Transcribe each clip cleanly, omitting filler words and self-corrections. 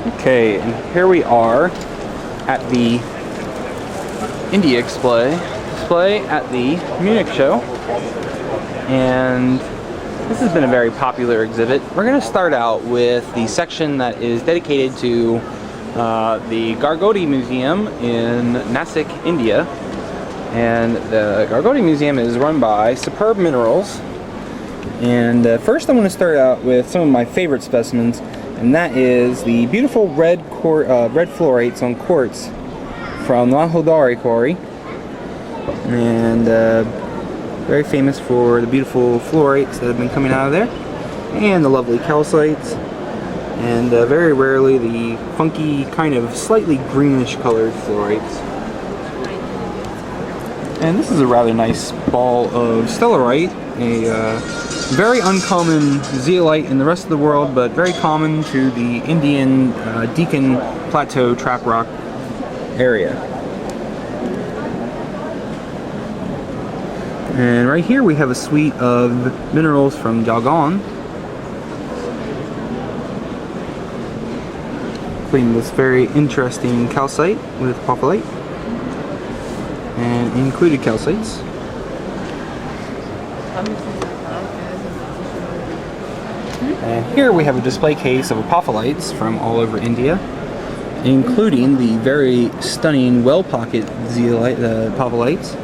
Okay, and here we are at the India display at the Munich show, and this has been a very popular exhibit. We're going to start out with the section that is dedicated to the Gargodi Museum in Nasik, India. And the Gargodi Museum is run by Superb Minerals. And first I'm going to start out with some of my favorite specimens, and that is the beautiful red fluorites on quartz from Lahodari Quarry. And very famous for the beautiful fluorites that have been coming out of there, and the lovely calcites, and very rarely the funky, kind of slightly greenish colored fluorites. And this is a rather nice ball of stellarite, a very uncommon zeolite in the rest of the world, but very common to the Indian Deccan Plateau trap rock area. And right here we have a suite of minerals from Jalgaon, including this very interesting calcite with apophyllite and included calcites. And here we have a display case of apophylites from all over India, including the very stunning well-pocket zeolite apophylites.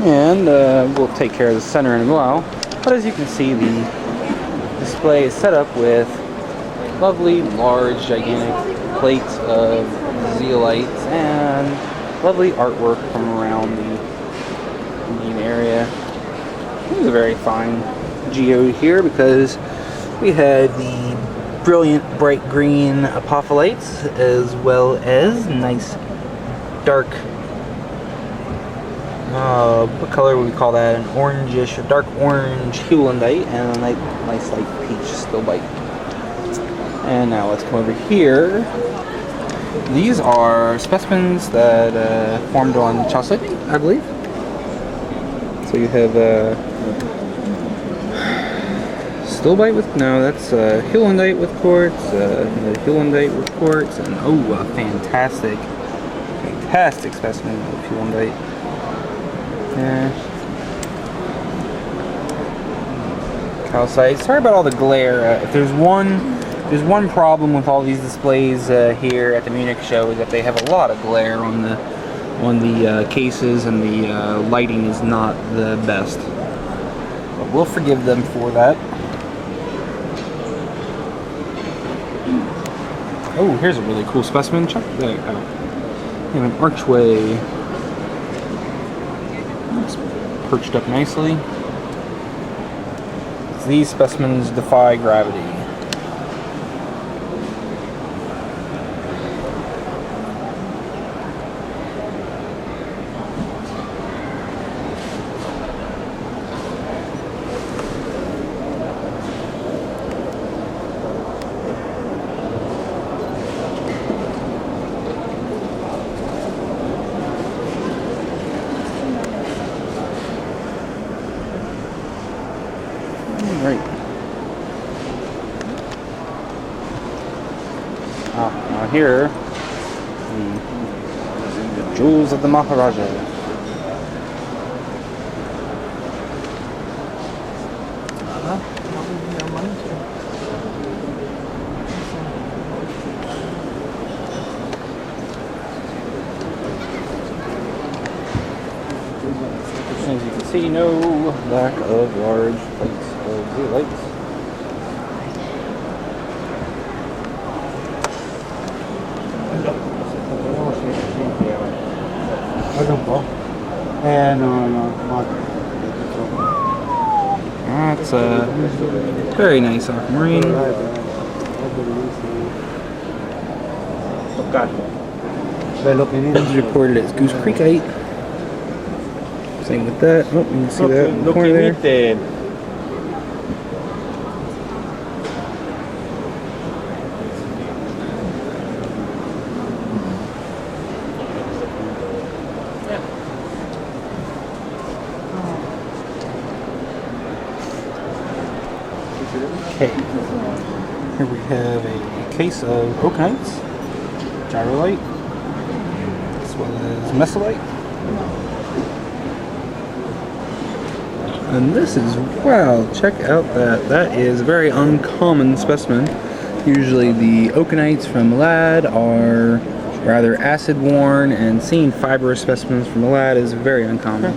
And we'll take care of the center in a while. But as you can see, the display is set up with lovely, large, gigantic plates of zeolites and lovely artwork from around the Indian area. This is a very fine geode here because we had the brilliant, bright green apophylites as well as nice, dark, what color would we call that? An orangish, dark orange heulandite, and a nice light peach stilbite. And now let's come over here. These are specimens that formed on Calcite, I believe. So you have stilbite with, no, that's heulandite with quartz, heulandite with quartz, and oh, a fantastic specimen of heulandite. Calcite. Sorry about all the glare. If there's one problem with all these displays here at the Munich show, is that they have a lot of glare on the cases, and the lighting is not the best. But we'll forgive them for that. Oh, here's a really cool specimen. Check that out. We have an archway. Perched up nicely. These specimens defy gravity. Right. Now here, the jewels of the Maharaja. As you can see, no lack of large plates of zeolites. That's a very nice aquamarine. It's reported as Goose Creekite. Same with that. Oh, you can see that in the corner there. Okay, here we have a case of Okanites, Gyrolite, as well as Mesolite. And this is, wow, check out that. That is a very uncommon specimen. Usually the Okanites from Malad are rather acid worn, and seeing fibrous specimens from Malad is very uncommon.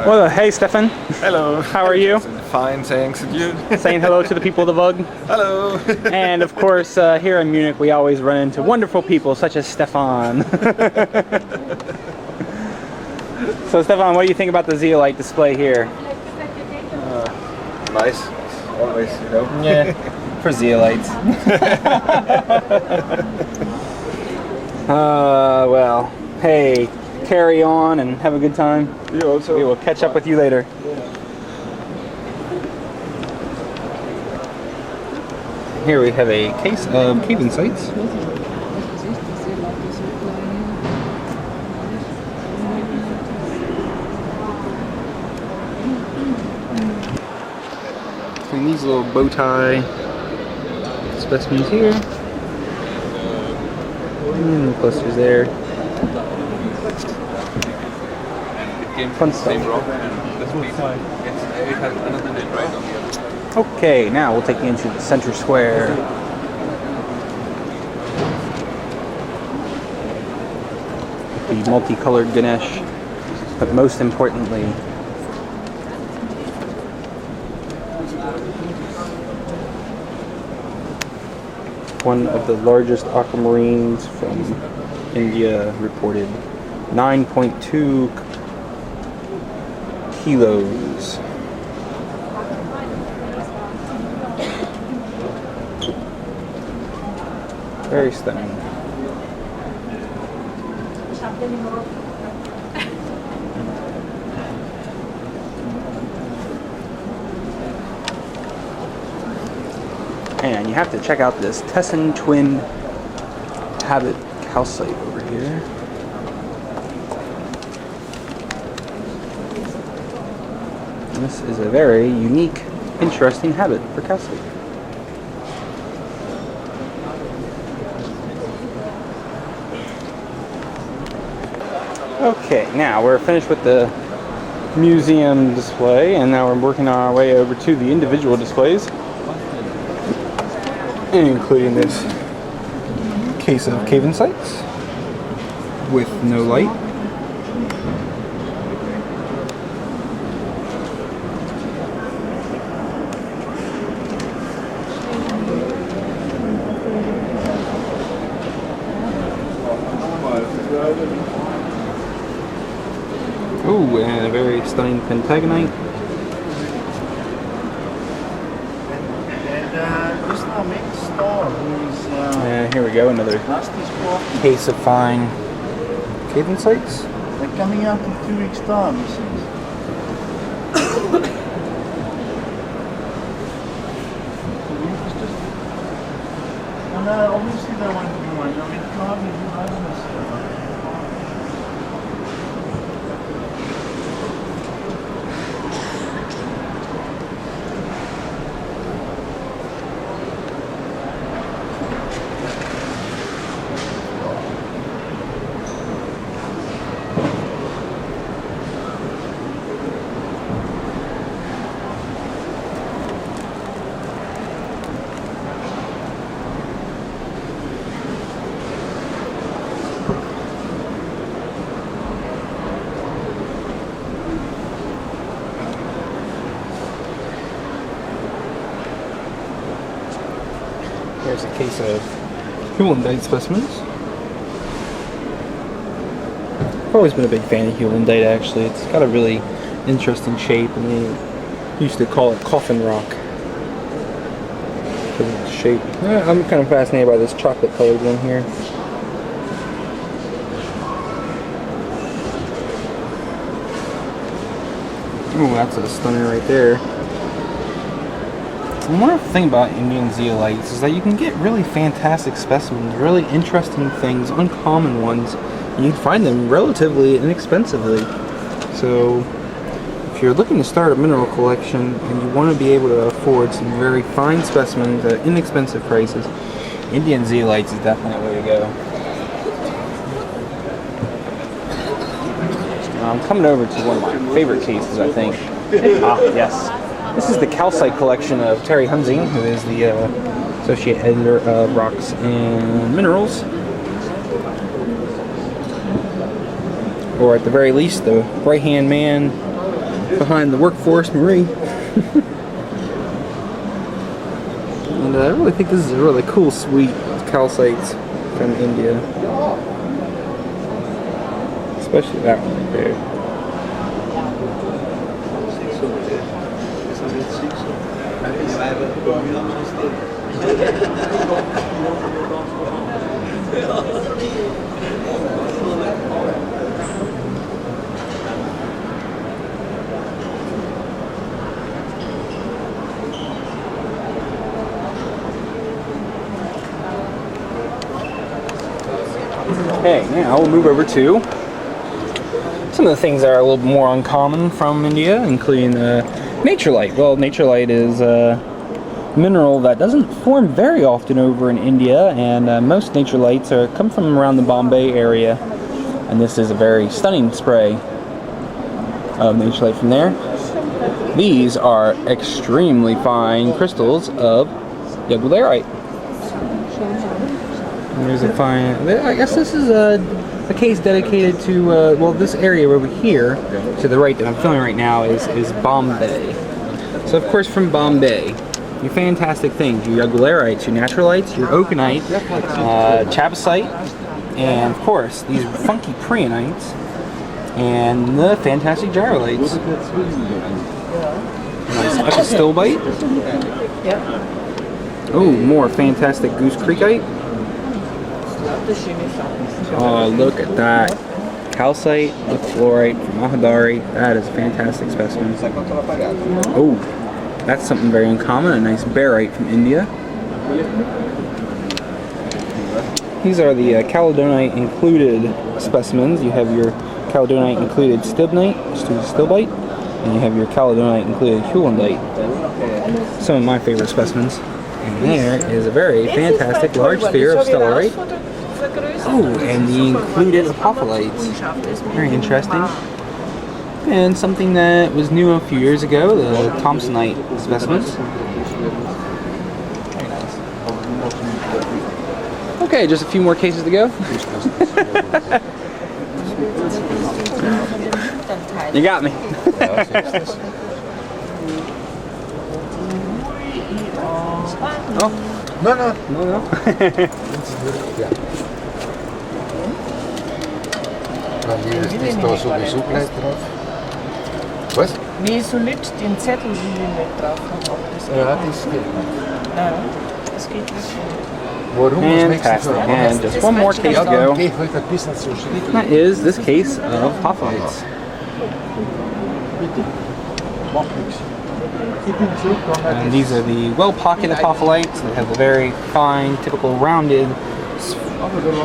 Well, hey Stefan. Hello. How are you? Fine, thanks. And you? Saying hello to the people of the Vug. Hello. And of course, here in Munich, we always run into wonderful people such as Stefan. So Stefan, what do you think about the Zeolite display here? Nice. Always, you know. Yeah, for Zeolites. Well, hey, carry on and have a good time. You also. We will catch up with you later. Here we have a case of Cavansites. Between these little bow tie specimens here, and the clusters there. Fun stuff. Okay, now we'll take you into the center square. The multicolored Ganesh, but most importantly, one of the largest aquamarines from India, reported 9.2 kilos. Very stunning. And you have to check out this Tessin twin habit calcite over here. This is a very unique, interesting habit for calcite. Okay, now we're finished with the museum display, and now we're working our way over to the individual displays, including this case of Cavansites with no light. Ooh, and a very stunning pentagonite. And here we go, another case of fine Cavansites. They're coming out in 2 weeks' time, you see. No, obviously they won't do one. I mean, can't do this. There's a case of Zeolite specimens. I've always been a big fan of Zeolite, actually. It's got a really interesting shape, and they used to call it coffin rock because of its shape. I'm kind of fascinated by this chocolate colored one here. Ooh, that's a stunner right there. And one thing about Indian zeolites is that you can get really fantastic specimens, really interesting things, uncommon ones, and you can find them relatively inexpensively. So if you're looking to start a mineral collection and you want to be able to afford some very fine specimens at inexpensive prices, Indian zeolites is definitely the way to go. I'm coming over to one of my favorite cases, I think. Yes. This is the Calcite collection of Terry Hunzing, who is the associate editor of Rocks and Minerals. Or at the very least, the right-hand man behind the workforce, Marie. And I really think this is a really cool suite of calcites from India. Especially that one right there. Okay, now we'll move over to some of the things that are a little more uncommon from India, including Naturelite. Well, Naturelite is a mineral that doesn't form very often over in India, and most Naturelites come from around the Bombay area. And this is a very stunning spray of Naturelite from there. These are extremely fine crystals of Yagularite. There's a fine. I guess this is a case dedicated to well, this area over here to the right that I'm filming right now is Bombay. So of course from Bombay, your fantastic things, your Yagularites, your Naturalites, your Oakenite, Chavasite, and of course these funky Prionites, and the fantastic Gyrolites. Nice Apophyllite. Oh, more fantastic Goose Creekite. Oh, look at that. Calcite, the fluorite from Mahadari. That is a fantastic specimen. Oh, that's something very uncommon. A nice barite from India. These are the Caledonite included specimens. You have your Caledonite included Stilbite, and you have your Caledonite included Hewlandite. Some of my favorite specimens. And there is a very fantastic large sphere of stellarite. Oh, and the included Apophyllite. Very interesting. And something that was new a few years ago, the Thompsonite specimens. Very nice. Okay, just a few more cases to go. You got me. Oh. No. Hier ist da sowieso gleich drauf. Was? Wie solid den Zettel, die wir nicht drauf haben. Das geht Ja, nicht. das geht nicht. Nein, das geht nicht. Warum? Fantastic. And just one more case to go. Geh halt ein bisschen so Schritt. That is this case of Apophylites. And these are the well-pocketed Apophylites. They have the very fine, typical rounded,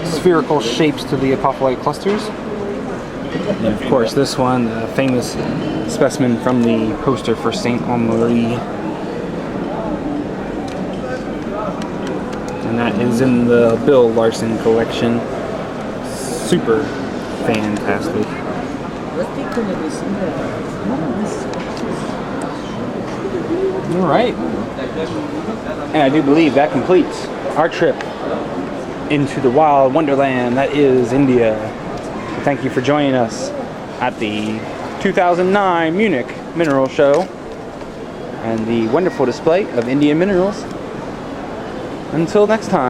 spherical shapes to the Apophyllite clusters. And of course this one, the famous specimen from the poster for Saint Henri. And that is in the Bill Larson collection. Super fantastic. Alright. And I do believe that completes our trip into the wild wonderland that is India. Thank you for joining us at the 2009 Munich Mineral Show and the wonderful display of Indian minerals. Until next time.